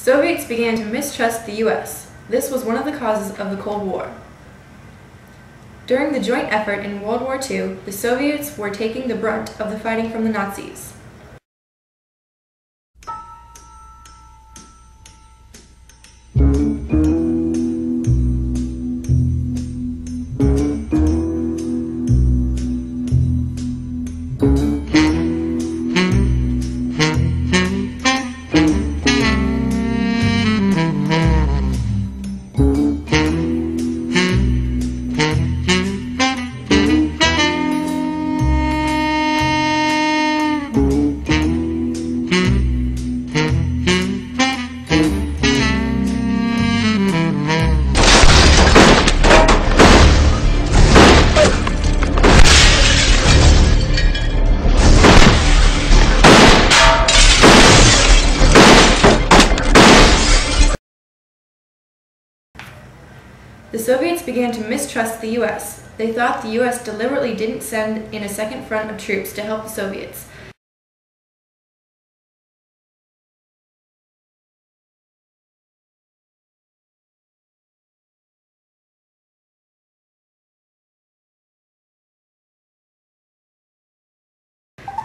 Soviets began to mistrust the U.S. This was one of the causes of the Cold War. During the joint effort in World War II, the Soviets were taking the brunt of the fighting from the Nazis. The Soviets began to mistrust the U.S. They thought the U.S. deliberately didn't send in a second front of troops to help the Soviets.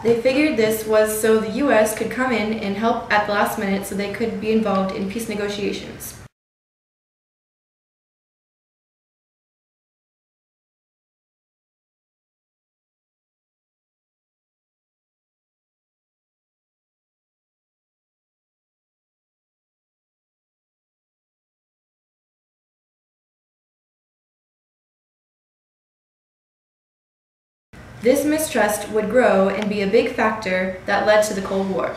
They figured this was so the U.S. could come in and help at the last minute so they could be involved in peace negotiations. This mistrust would grow and be a big factor that led to the Cold War.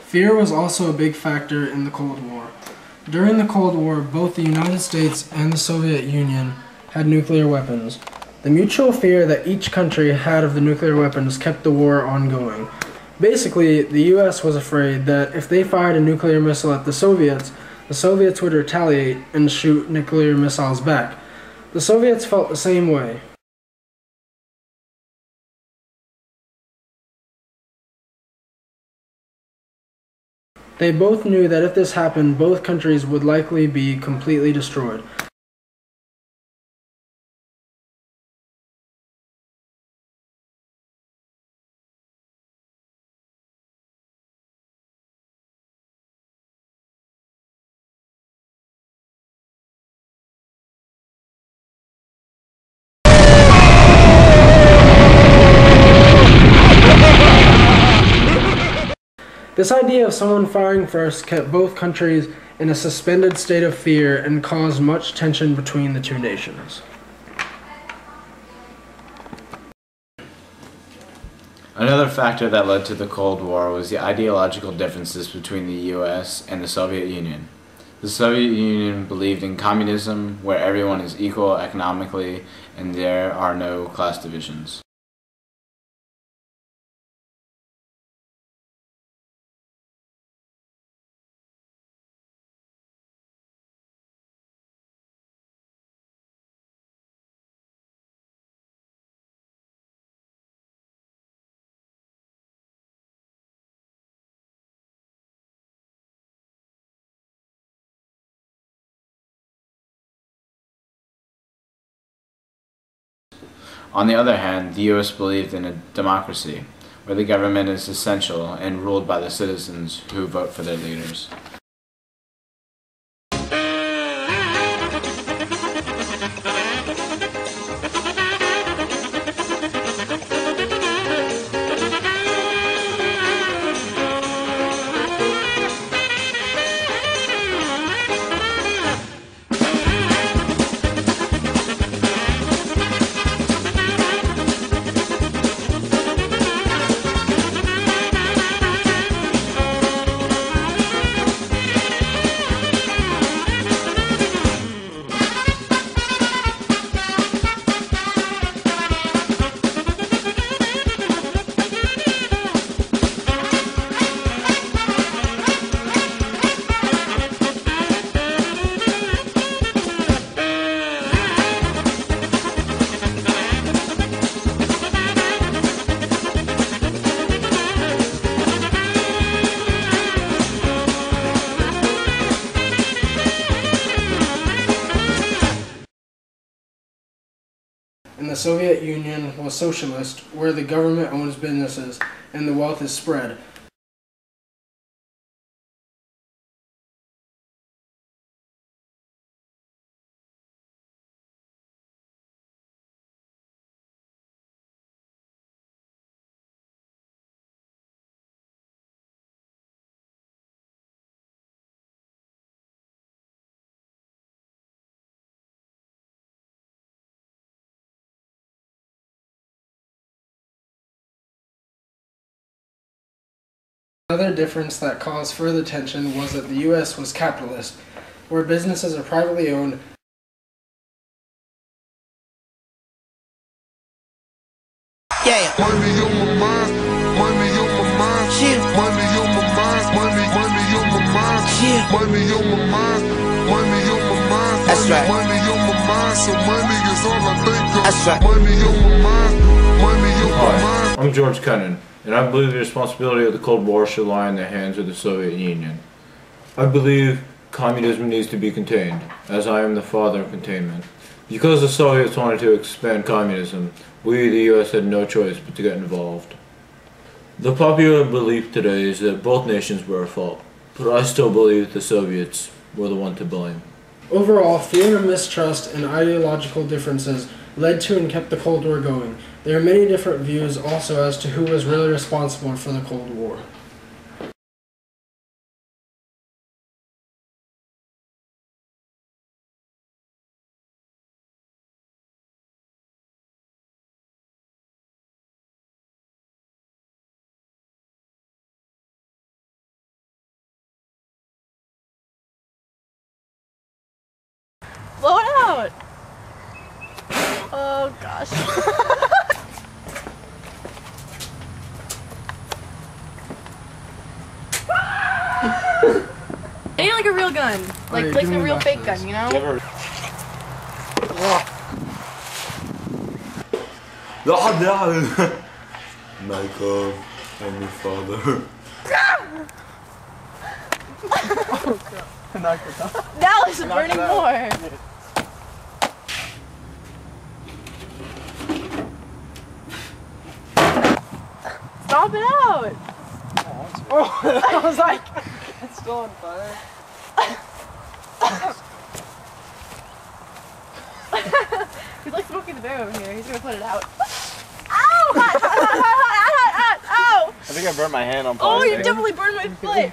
Fear was also a big factor in the Cold War. During the Cold War, both the United States and the Soviet Union had nuclear weapons. The mutual fear that each country had of the nuclear weapons kept the war ongoing. Basically, the US was afraid that if they fired a nuclear missile at the Soviets would retaliate and shoot nuclear missiles back. The Soviets felt the same way. They both knew that if this happened, both countries would likely be completely destroyed. This idea of someone firing first kept both countries in a suspended state of fear and caused much tension between the two nations. Another factor that led to the Cold War was the ideological differences between the US and the Soviet Union. The Soviet Union believed in communism, where everyone is equal economically and there are no class divisions. On the other hand, the US believed in a democracy, where the government is essential and ruled by the citizens who vote for their leaders. and the Soviet Union was socialist, where the government owns businesses and the wealth is spread. Another difference that caused further tension was that the U.S. was capitalist, where businesses are privately owned. Yeah. Money on my mind, money on my mind, yeah. Money on my mind, money on my mind, yeah. Money on my mind, money on my mind, that's right. Money on my mind, so money is all I think of. That's right. Money on my mind, money on my mind. I'm George Cunnan, and I believe the responsibility of the Cold War should lie in the hands of the Soviet Union. I believe communism needs to be contained, as I am the father of containment. Because the Soviets wanted to expand communism, we, the US, had no choice but to get involved. The popular belief today is that both nations were at fault, but I still believe the Soviets were the one to blame. Overall, fear, mistrust, and ideological differences led to and kept the Cold War going. There are many different views also as to who was really responsible for the Cold War. Blow it out! Oh gosh. I need like a real gun. Like a real fake gun, you know? Michael, I'm your father. Now it's burning more. Stop it out! Oh, I was like, it's still on fire. He's like smoking the bear over here. He's gonna put it out. Ow! Hot, hot, hot, hot, hot, hot, hot, ow! I think I burnt my hand on fire. Oh, you definitely burned my foot.